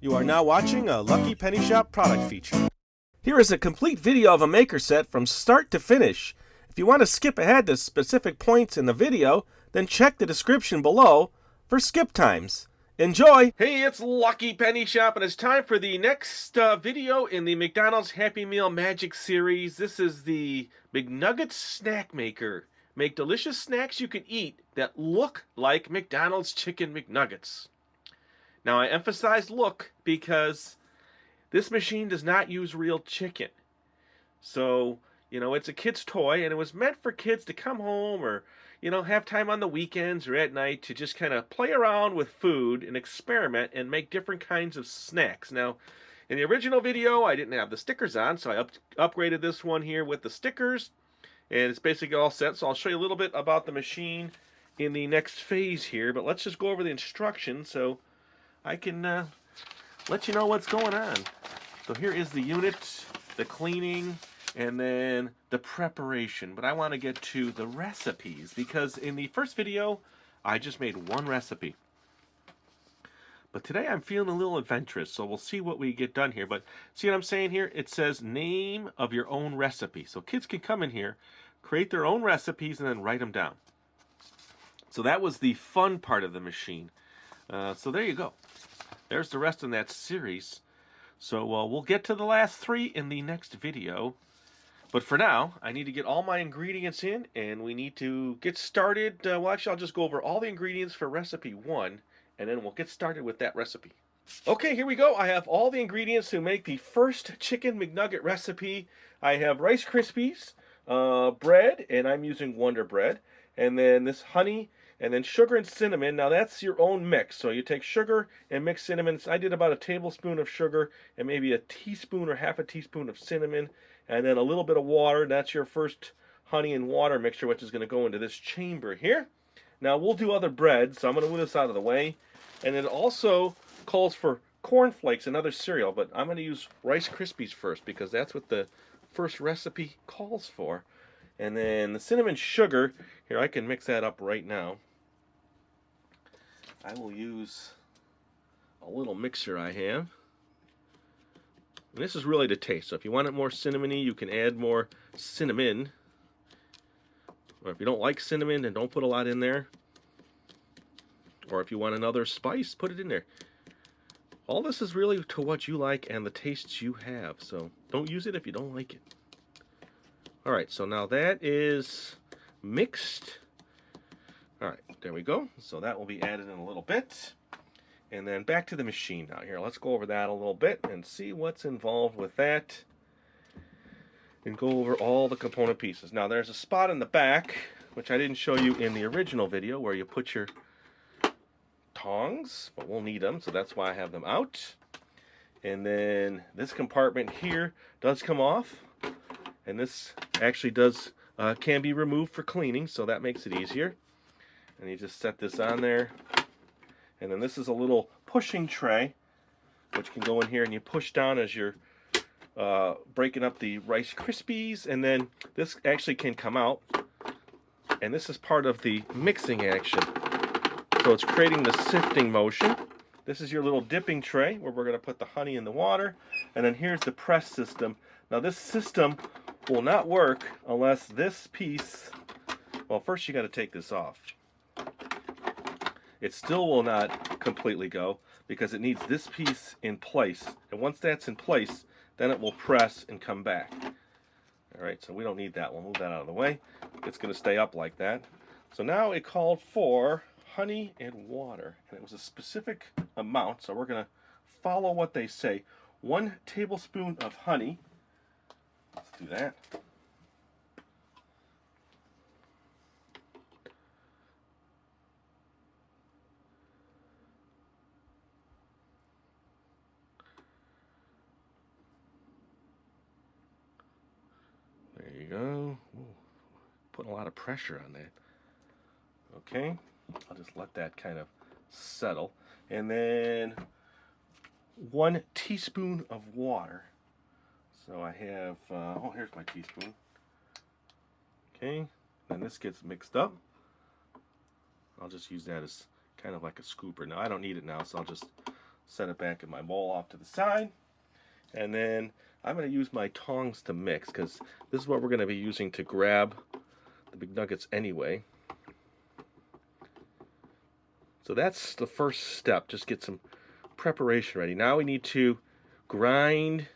You are now watching a Lucky Penny Shop product feature. Here is a complete video of a maker set from start to finish. If you want to skip ahead to specific points in the video, then check the description below for skip times. Enjoy! Hey, it's Lucky Penny Shop, and it's time for the next video in the McDonald's Happy Meal Magic Series. This is the McNugget Snack Maker. Make delicious snacks you can eat that look like McDonald's Chicken McNuggets. Now, I emphasize look because this machine does not use real chicken. So, it's a kid's toy, and it was meant for kids to come home or, have time on the weekends or at night to just kind of play around with food and experiment and make different kinds of snacks. Now, in the original video, I didn't have the stickers on, so I upgraded this one here with the stickers, and it's basically all set. So I'll show you a little bit about the machine in the next phase here, but let's just go over the instructions so I can let you know what's going on. So here is the unit, the cleaning, and then the preparation. But I want to get to the recipes because in the first video, I just made one recipe. But today I'm feeling a little adventurous, so we'll see what we get done here. But see what I'm saying here? It says name of your own recipe. So kids can come in here, create their own recipes, and then write them down. So that was the fun part of the machine. So there you go. There's the rest of that series. So we'll get to the last three in the next video. But for now, I need to get all my ingredients in, and we need to get started. Well, actually, I'll just go over all the ingredients for recipe 1, and then we'll get started with that recipe. Okay, here we go. I have all the ingredients to make the first Chicken McNugget recipe. I have Rice Krispies, bread, and I'm using Wonder Bread, and then this honey, and then sugar and cinnamon. Now that's your own mix. So you take sugar and mix cinnamon. I did about a tablespoon of sugar and maybe a teaspoon or half a teaspoon of cinnamon. And then a little bit of water. That's your first honey and water mixture, which is going to go into this chamber here. Now we'll do other breads, so I'm going to move this out of the way. And it also calls for cornflakes and other cereal, but I'm going to use Rice Krispies first because that's what the first recipe calls for. And then the cinnamon sugar, here I can mix that up right now. I will use a little mixer I have. And this is really to taste. So if you want it more cinnamony, you can add more cinnamon. Or if you don't like cinnamon, then don't put a lot in there. Or if you want another spice, put it in there. All this is really to what you like and the tastes you have. So don't use it if you don't like it. Alright, so now that is mixed. Alright, there we go. So that will be added in a little bit. And then back to the machine now. Here, let's go over that a little bit and see what's involved with that. And go over all the component pieces. Now there's a spot in the back, which I didn't show you in the original video, where you put your tongs, but we'll need them, so that's why I have them out. And then this compartment here does come off. And this actually can be removed for cleaning, so that makes it easier. And you just set this on there. And then this is a little pushing tray, which can go in here and you push down as you're breaking up the Rice Krispies. And then this actually can come out. And this is part of the mixing action. So it's creating the sifting motion. This is your little dipping tray where we're going to put the honey in the water. And then here's the press system. Now this system will not work unless this piece, well, first you got to take this off. It still will not completely go because it needs this piece in place. And once that's in place, then it will press and come back. Alright, so we don't need that. We'll move that out of the way. It's going to stay up like that. So now it called for honey and water. And it was a specific amount, so we're going to follow what they say. 1 tablespoon of honey. Let's do that. There you go. Ooh, putting a lot of pressure on that. Okay, I'll just let that kind of settle. And then 1 teaspoon of water. So I have, oh, here's my teaspoon. Okay, then this gets mixed up. I'll just use that as kind of like a scooper. Now I don't need it now, so I'll just Set it back in my bowl off to the side. And then I'm going to use my tongs to mix, because this is what we're going to be using to grab the big nuggets anyway. So that's the first step. Just get some preparation ready. Now we need to grind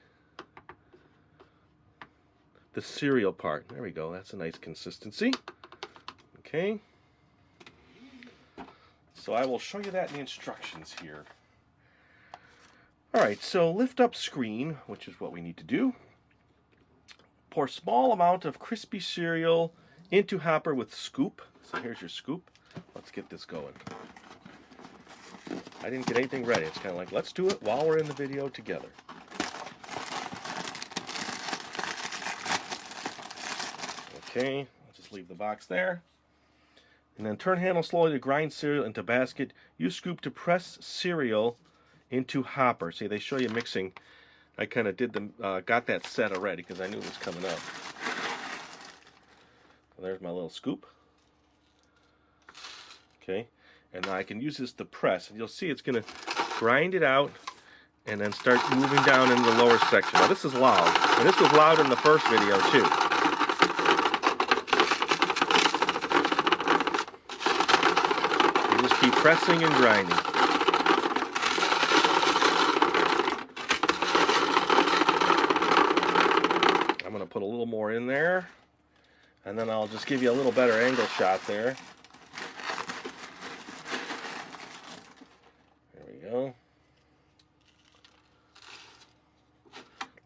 the cereal part. There we go. That's a nice consistency. Okay. So I will show you that in the instructions here. Alright, so lift up screen, which is what we need to do. Pour small amount of crispy cereal into hopper with scoop. So here's your scoop. Let's get this going. I didn't get anything ready. It's kind of like, let's do it while we're in the video together. Okay, I'll just leave the box there. And then turn handle slowly to grind cereal into basket. Use scoop to press cereal into hopper. See, they show you mixing. I kind of did the got that set already because I knew it was coming up. Well, there's my little scoop. Okay, and now I can use this to press, and you'll see it's going to grind it out and then start moving down into the lower section. Now this is loud, and this was loud in the first video too. You just keep pressing and grinding. I'm going to put a little more in there, and then I'll just give you a little better angle shot there. Go.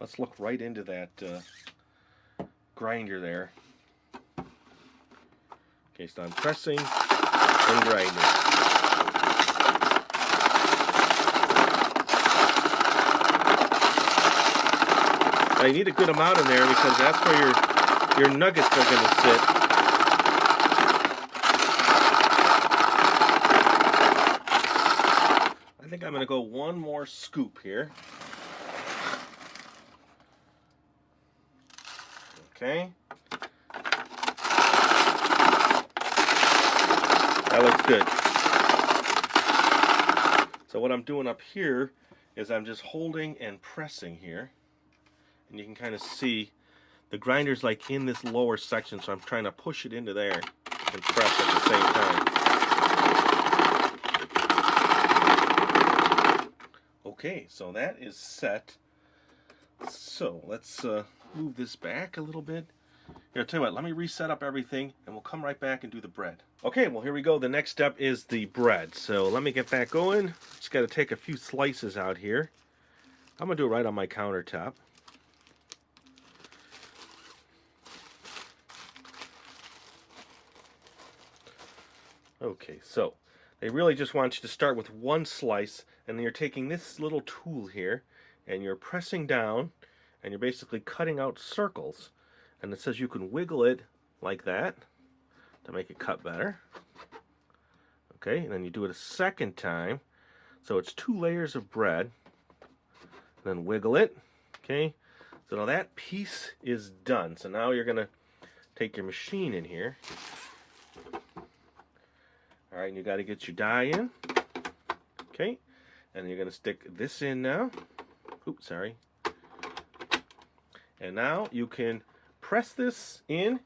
Let's look right into that grinder there. Okay, so I'm pressing and grinding. Now you need a good amount in there because that's where your nuggets are going to sit. I think I'm going to go one more scoop here. Okay. That looks good. So what I'm doing up here is I'm just holding and pressing here. And you can kind of see the grinder's like in this lower section, so I'm trying to push it into there and press at the same time. Okay, so that is set. So let's move this back a little bit. Here, I'll tell you what, let me reset up everything and we'll come right back and do the bread. Okay, well here we go. The next step is the bread. So let me get that going. Just got to take a few slices out here. I'm going to do it right on my countertop. Okay, so they really just want you to start with one slice, and then you're taking this little tool here and you're pressing down and you're basically cutting out circles, and it says you can wiggle it like that to make it cut better. Okay, and then you do it a second time, so it's 2 layers of bread, and then wiggle it. Okay, so now that piece is done. So now you're gonna take your machine in here. Alright, and you got to get your die in. Okay, and you're going to stick this in now. Oops, sorry. And now you can press this in,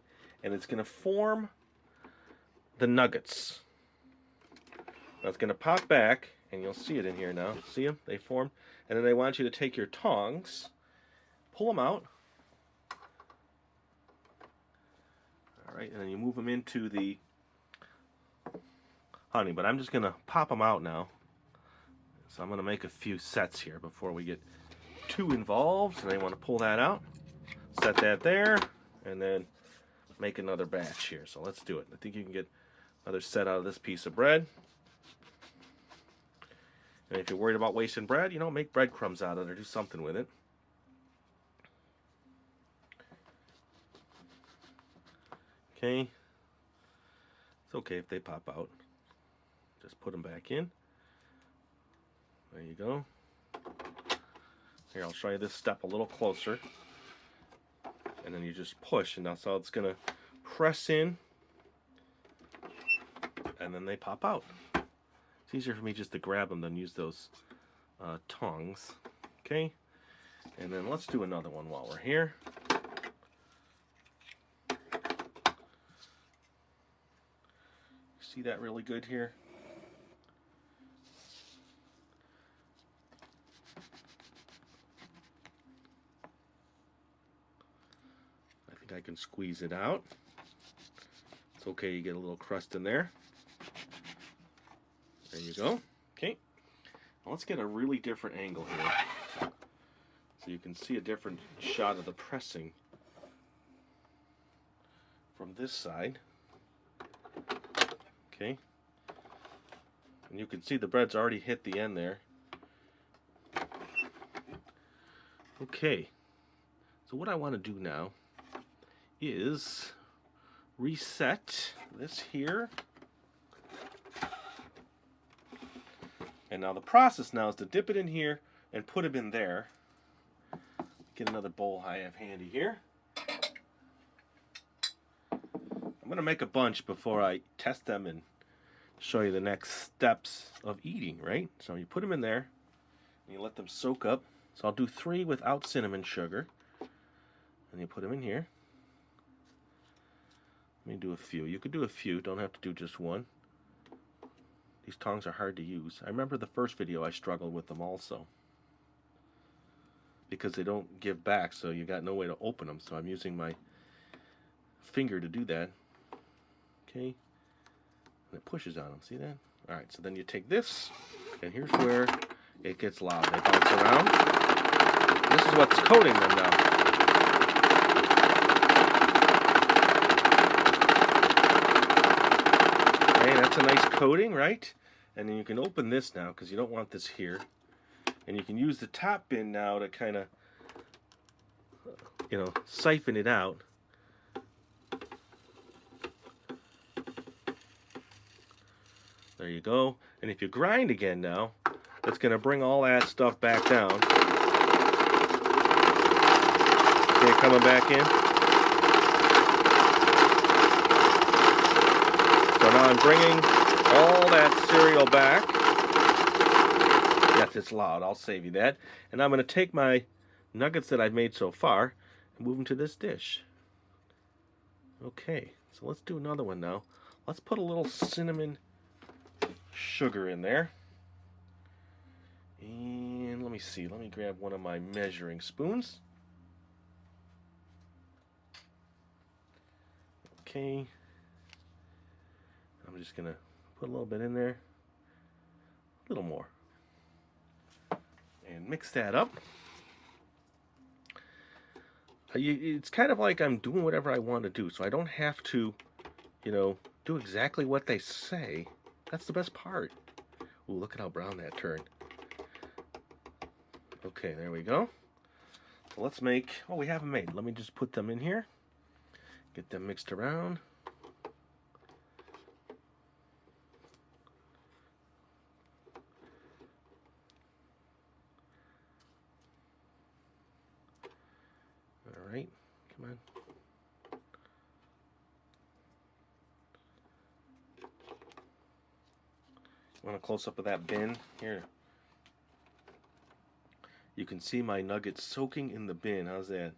and it's going to form the nuggets. Now it's going to pop back, and you'll see it in here now. See them? They form. And then they want you to take your tongs, pull them out. Alright, and then you move them into the honey, but I'm just going to pop them out now. So I'm going to make a few sets here before we get too involved. So they want to pull that out, set that there, and then make another batch here. So let's do it. I think you can get another set out of this piece of bread. And if you're worried about wasting bread, you know, make breadcrumbs out of it or do something with it. Okay. It's okay if they pop out. Just put them back in. There you go. Here, I'll show you this step a little closer. And then you just push, and that's how it's going to press in. And then they pop out. It's easier for me just to grab them than use those tongs. Okay, and then let's do another one while we're here. See that really good here? I think I can squeeze it out. It's okay, you get a little crust in there. There you go. Okay. Now let's get a really different angle here. So you can see a different shot of the pressing from this side. Okay, and you can see the bread's already hit the end there. Okay, so what I want to do now is reset this here. And now the process now is to dip it in here and put it in there. Get another bowl I have handy here. I'm going to make a bunch before I test them and show you the next steps of eating, right? So you put them in there and you let them soak up. So I'll do 3 without cinnamon sugar. And you put them in here. Let me do a few. You could do a few, don't have to do just one. These tongs are hard to use. I remember the first video I struggled with them also, because they don't give back, so you got no way to open them. So I'm using my finger to do that. Okay, and it pushes on them, see that? Alright, so then you take this, and here's where it gets loud. They bounce around. This is what's coating them now. Okay, that's a nice coating, right? And then you can open this now, because you don't want this here. And you can use the top bin now to kind of, siphon it out. There you go. And if you grind again now, it's going to bring all that stuff back down. Okay, coming back in. So now I'm bringing all that cereal back. Yes, it's loud. I'll save you that. And I'm going to take my nuggets that I've made so far and move them to this dish. Okay, so let's do another one now. Let's put a little cinnamon sugar in there. And let me see. Let me grab one of my measuring spoons. Okay. I'm just going to put a little bit in there. A little more. And mix that up. It's kind of like I'm doing whatever I want to do, so I don't have to, do exactly what they say. That's the best part. Ooh, look at how brown that turned. Okay, there we go. So let's make, we have them made. Let me just put them in here. Get them mixed around. All right, come on. Want a close-up of that bin? Here. You can see my nuggets soaking in the bin. How's that?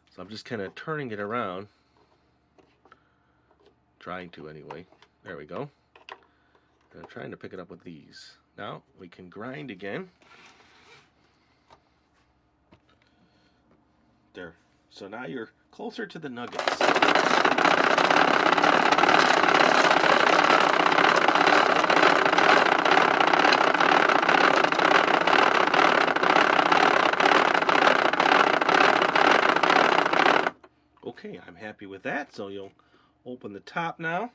So I'm just kind of turning it around. Trying to anyway. There we go. And I'm trying to pick it up with these. Now we can grind again. There. So now you're closer to the nuggets. Okay, I'm happy with that. So you'll open the top now.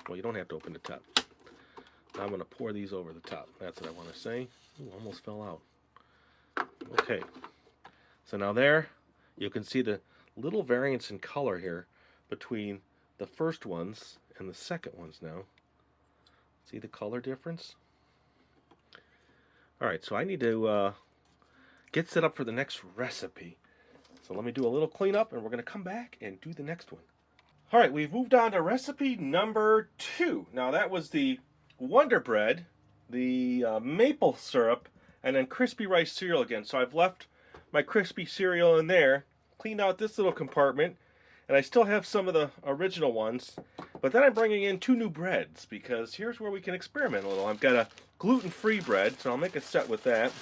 Well, you don't have to open the top. Now I'm going to pour these over the top. That's what I want to say. Ooh, almost fell out. Okay. So now there, you can see the little variance in color here between the first ones and the second ones now. See the color difference? Alright, so I need to get set up for the next recipe. So let me do a little cleanup and we're going to come back and do the next one. All right, we've moved on to recipe number 2. Now that was the Wonder Bread, the maple syrup, and then crispy rice cereal again. So I've left my crispy cereal in there, cleaned out this little compartment, and I still have some of the original ones. But then I'm bringing in 2 new breads because here's where we can experiment a little. I've got a gluten-free bread, so I'll make a set with that.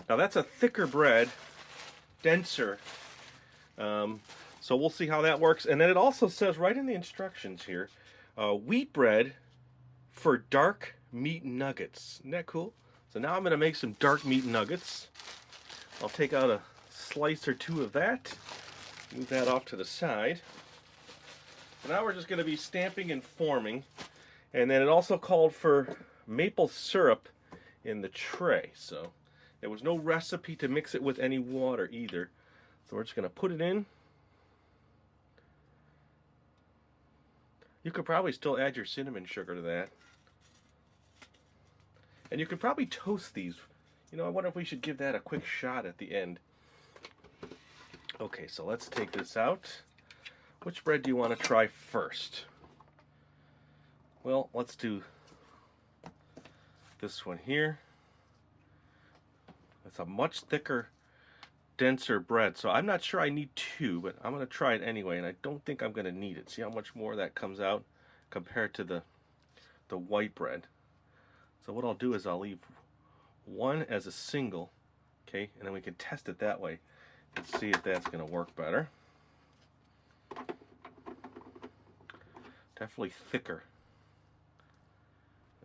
Now that's a thicker bread, denser. So we'll see how that works. And then it also says right in the instructions here, wheat bread for dark meat nuggets. Isn't that cool? So now I'm going to make some dark meat nuggets. I'll take out a slice or 2 of that. Move that off to the side. And now we're just going to be stamping and forming. And then it also called for maple syrup in the tray. So there was no recipe to mix it with any water either. So we're just going to put it in. You could probably still add your cinnamon sugar to that. And you could probably toast these. You know, I wonder if we should give that a quick shot at the end. Okay, so let's take this out. Which bread do you want to try first? Well, let's do this one here. It's a much thicker, denser bread. So I'm not sure I need 2, but I'm going to try it anyway, and I don't think I'm going to need it. See how much more that comes out compared to the white bread. So what I'll do is I'll leave 1 as a single, okay, and then we can test it that way and see if that's going to work better. Definitely thicker.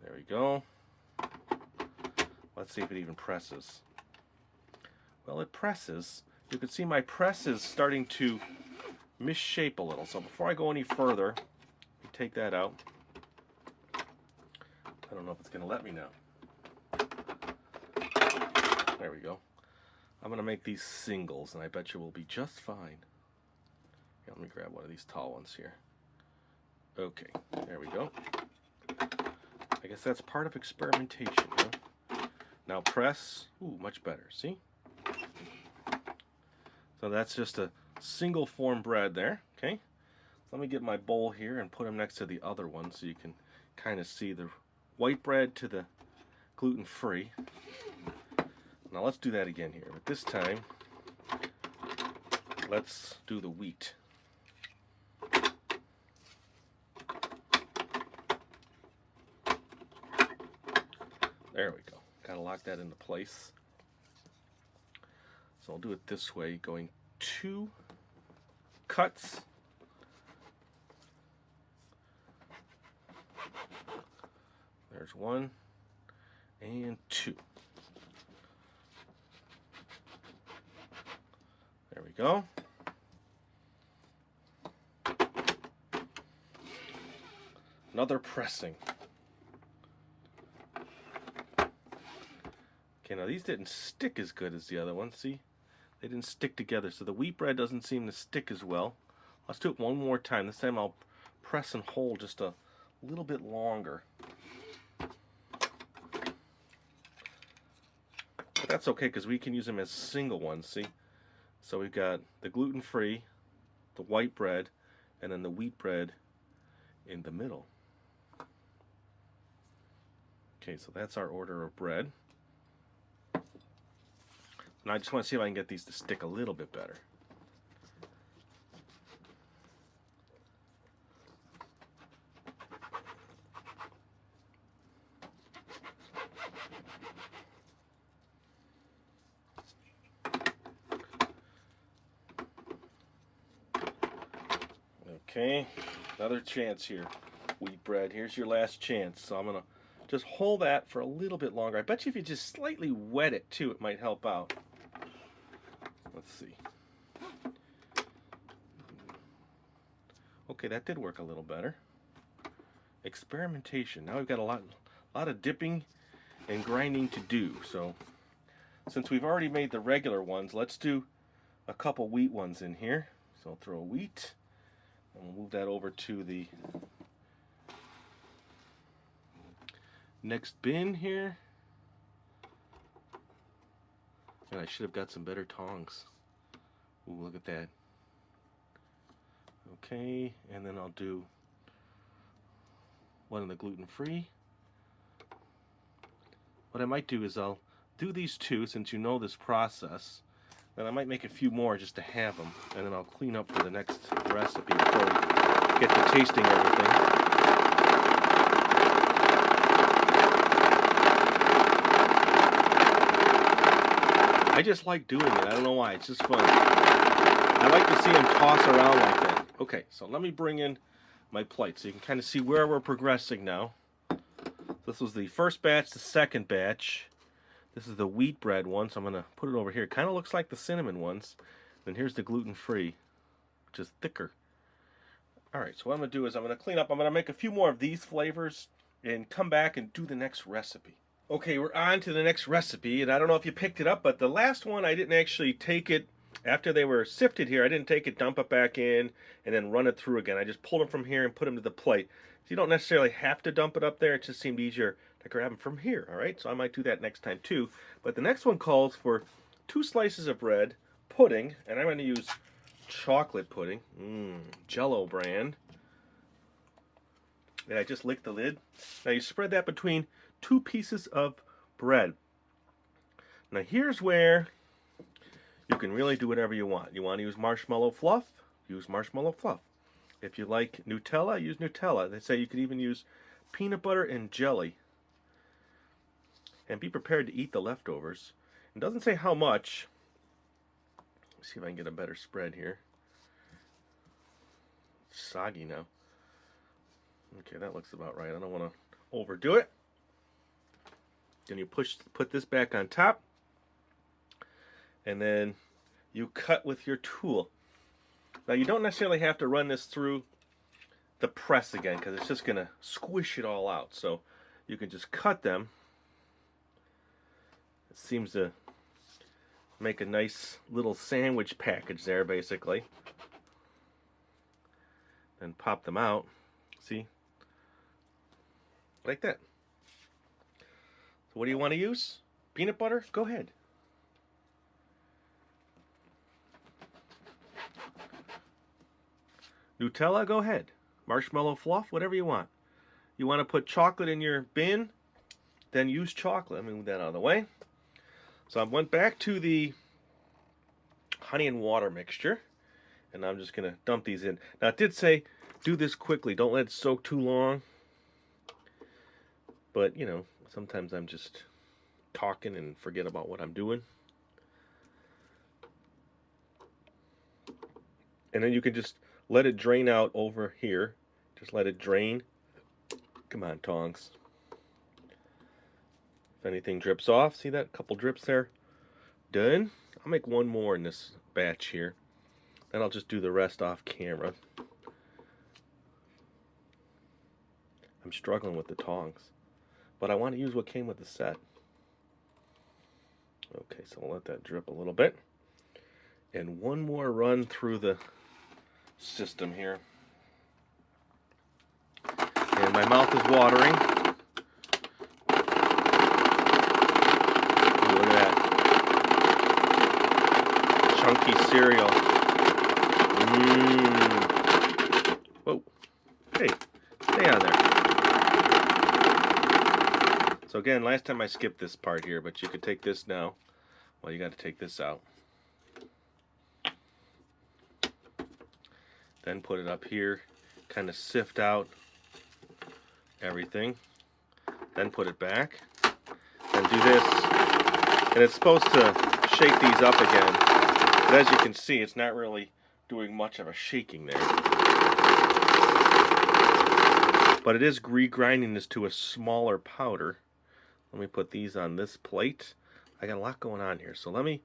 There we go. Let's see if it even presses. Well, it presses. You can see my press is starting to misshape a little. So before I go any further, take that out. I don't know if it's going to let me now. There we go. I'm going to make these singles, and I bet you we'll be just fine. Here, let me grab one of these tall ones here. Okay, there we go. I guess that's part of experimentation, huh? Now press. Ooh, much better. See? So that's just a single form bread there. Okay. So let me get my bowl here and put them next to the other one so you can kind of see the white bread to the gluten-free. Now let's do that again here, but this time let's do the wheat. There we go. Gotta lock that into place. So I'll do it this way, going 2 cuts. There's 1 and 2. There we go. Another pressing. Okay, now these didn't stick as good as the other ones, see? They didn't stick together, so the wheat bread doesn't seem to stick as well. Let's do it one more time. This time I'll press and hold just a little bit longer. But that's okay because we can use them as single ones, see? So we've got the gluten-free, the white bread, and then the wheat bread in the middle. Okay, so that's our order of bread. Now I just want to see if I can get these to stick a little bit better. Okay, another chance here. Wheat bread, here's your last chance. So I'm going to just hold that for a little bit longer. I bet you if you just slightly wet it too, it might help out. Let's see. Okay, that did work a little better. Experimentation. Now we've got a lot of dipping and grinding to do. So since we've already made the regular ones, let's do a couple wheat ones in here. So I'll throw wheat, and we'll move that over to the next bin here. And I should have got some better tongs. Ooh, look at that. Okay, and then I'll do one of the gluten-free. What I might do is I'll do these two, since you know this process. Then I might make a few more just to have them, and then I'll clean up for the next recipe before we get to tasting everything. I just like doing it. I don't know why. It's just fun. I like to see them toss around like that. Okay, so let me bring in my plate so you can kind of see where we're progressing now. This was the first batch, the second batch. This is the wheat bread one, so I'm going to put it over here. It kind of looks like the cinnamon ones. Then here's the gluten-free, which is thicker. Alright, so what I'm going to do is I'm going to clean up. I'm going to make a few more of these flavors and come back and do the next recipe. Okay, we're on to the next recipe, and I don't know if you picked it up, but the last one I didn't actually take it, after they were sifted here, I didn't take it, dump it back in, and then run it through again. I just pulled them from here and put them to the plate. So you don't necessarily have to dump it up there, it just seemed easier to grab them from here, alright? So I might do that next time too. But the next one calls for 2 slices of bread, pudding, and I'm going to use chocolate pudding, Jell-O brand. And I just licked the lid. Now you spread that between 2 pieces of bread. Now here's where you can really do whatever you want. You want to use marshmallow fluff? Use marshmallow fluff. If you like Nutella, use Nutella. They say you could even use peanut butter and jelly. And be prepared to eat the leftovers. It doesn't say how much. Let's see if I can get a better spread here. It's soggy now. Okay, that looks about right. I don't want to overdo it. Then you put this back on top. And then you cut with your tool. Now you don't necessarily have to run this through the press again, because it's just going to squish it all out. So you can just cut them. It seems to make a nice little sandwich package there, basically. Then pop them out. See? Like that. So what do you want to use? Peanut butter? Go ahead. Nutella? Go ahead. Marshmallow fluff? Whatever you want. You want to put chocolate in your bin? Then use chocolate. Let me move that out of the way. So I went back to the honey and water mixture. And I'm just going to dump these in. Now it did say, do this quickly. Don't let it soak too long. But, you know, sometimes I'm just talking and forget about what I'm doing. And then you can just let it drain out over here. Just let it drain. Come on, tongs. If anything drips off, see that? Couple drips there. Done. I'll make one more in this batch here. Then I'll just do the rest off camera. I'm struggling with the tongs. But I want to use what came with the set. Okay, so we'll let that drip a little bit. And one more run through the system here. And my mouth is watering. Ooh, look at that. Chunky cereal. Whoa. Hey, stay on there. So again, last time I skipped this part here, but you could take this now. Well, you got to take this out. Then put it up here, kind of sift out everything. Then put it back. Then do this. And it's supposed to shake these up again. But as you can see, it's not really doing much of a shaking there. But it is regrinding this to a smaller powder. Let me put these on this plate. I got a lot going on here, so let me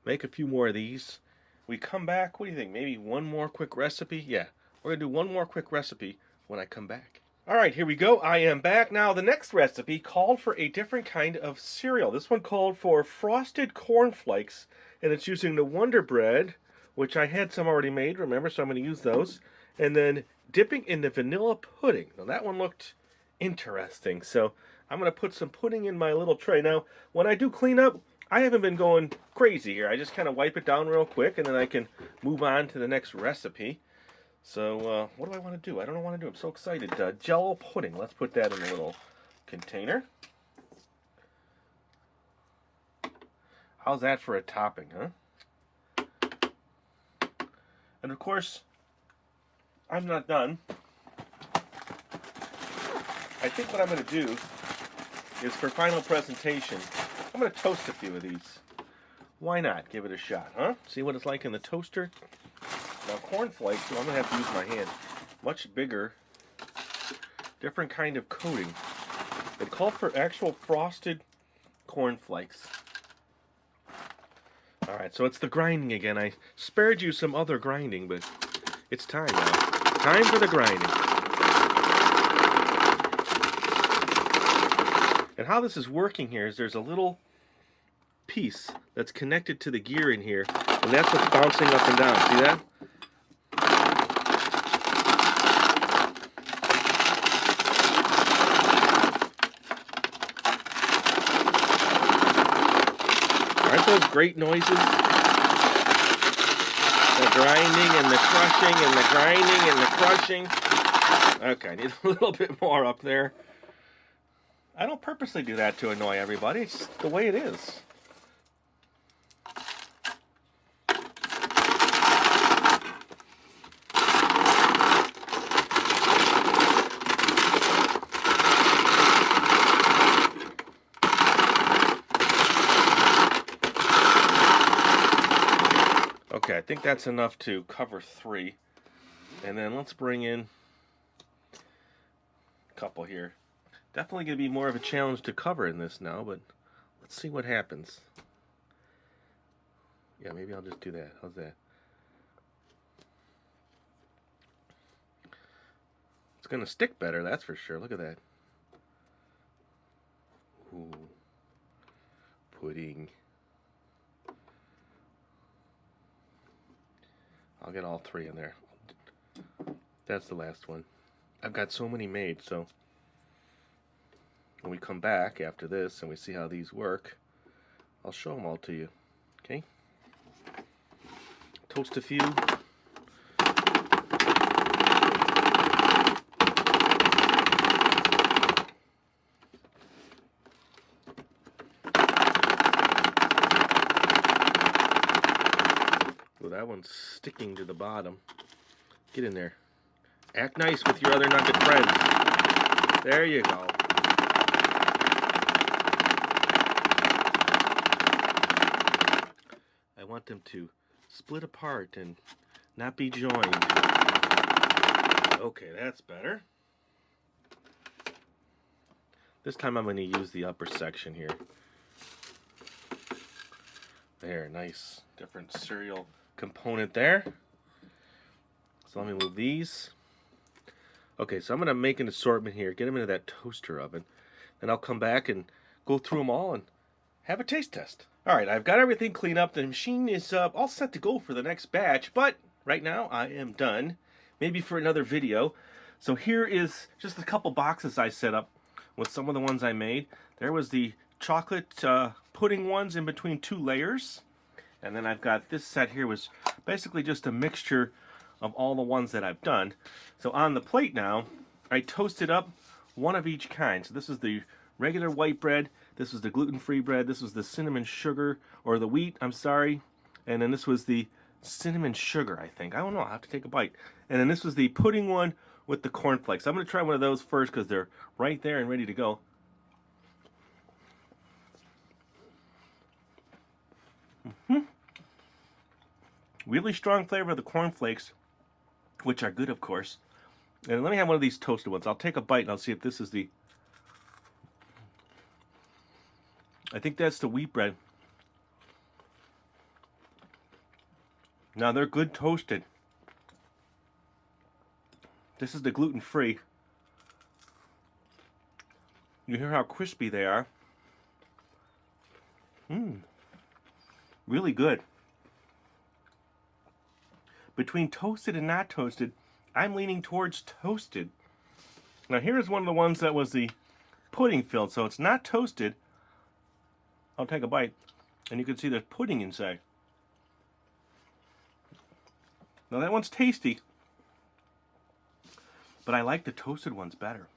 make a few more of these. We come back, what do you think? Maybe one more quick recipe? Yeah, we're going to do one more quick recipe when I come back. Alright, here we go. I am back. Now, the next recipe called for a different kind of cereal. This one called for frosted cornflakes, and it's using the Wonder Bread, which I had some already made, remember, so I'm going to use those. And then dipping in the vanilla pudding. Now, that one looked interesting, so I'm going to put some pudding in my little tray. Now, when I do clean up, I haven't been going crazy here. I just kind of wipe it down real quick, and then I can move on to the next recipe. So what do I want to do? I don't know what I want to do. I'm so excited. Jello pudding. Let's put that in a little container. How's that for a topping, huh? And of course, I'm not done. I think what I'm going to do is, for final presentation, I'm going to toast a few of these. Why not? Give it a shot, huh? See what it's like in the toaster? Now, cornflakes, so I'm going to have to use my hand. Much bigger, different kind of coating. It called for actual frosted cornflakes. Alright, so it's the grinding again. I spared you some other grinding, but it's time now. Time for the grinding. And how this is working here is there's a little piece that's connected to the gear in here, and that's what's bouncing up and down. See that? Aren't those great noises? The grinding and the crushing and the grinding and the crushing. Okay, I need a little bit more up there. I don't purposely do that to annoy everybody. It's the way it is. Okay, I think that's enough to cover 3. And then let's bring in a couple here. Definitely going to be more of a challenge to cover in this now, but let's see what happens. Yeah, maybe I'll just do that. How's that? It's going to stick better, that's for sure. Look at that. Ooh. Pudding. I'll get all 3 in there. That's the last one. I've got so many made, so when we come back after this and we see how these work, I'll show them all to you. Okay? Toast a few. Well, that one's sticking to the bottom. Get in there. Act nice with your other nugget friends. There you go. I want them to split apart and not be joined. Okay, that's better. This time I'm going to use the upper section here. There, nice. Different cereal component there. So let me move these. Okay, so I'm going to make an assortment here, get them into that toaster oven, and I'll come back and go through them all and have a taste test. Alright, I've got everything cleaned up. The machine is all set to go for the next batch, but right now I am done. Maybe for another video. So here is just a couple boxes I set up with some of the ones I made. There was the chocolate pudding ones in between 2 layers. And then I've got this set here, was basically just a mixture of all the ones that I've done. So on the plate now, I toasted up one of each kind. So this is the regular white bread, this was the gluten-free bread, this was the cinnamon sugar, or the wheat, I'm sorry, and then this was the cinnamon sugar, I think. I don't know, I'll have to take a bite. And then this was the pudding one with the cornflakes. I'm going to try one of those first because they're right there and ready to go. Really strong flavor of the cornflakes, which are good, of course. And let me have one of these toasted ones. I'll take a bite and I'll see if this is the... I think that's the wheat bread. Now, they're good toasted. This is the gluten-free. You hear how crispy they are. Really good. Between toasted and not toasted, I'm leaning towards toasted. Now here's one of the ones that was the pudding filled, so it's not toasted. I'll take a bite, and you can see there's pudding inside. Now that one's tasty. but I like the toasted ones better.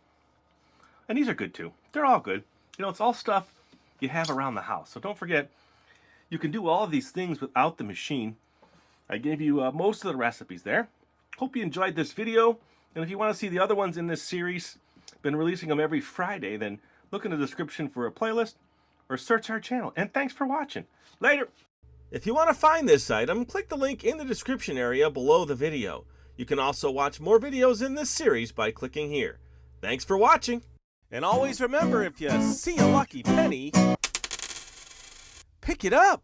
And these are good too. They're all good. You know, it's all stuff you have around the house. So don't forget, you can do all of these things without the machine. I gave you most of the recipes there. Hope you enjoyed this video. And if you want to see the other ones in this series, been releasing them every Friday, then look in the description for a playlist or search our channel. And thanks for watching. Later! If you want to find this item, click the link in the description area below the video. You can also watch more videos in this series by clicking here. Thanks for watching! And always remember, if you see a lucky penny, pick it up!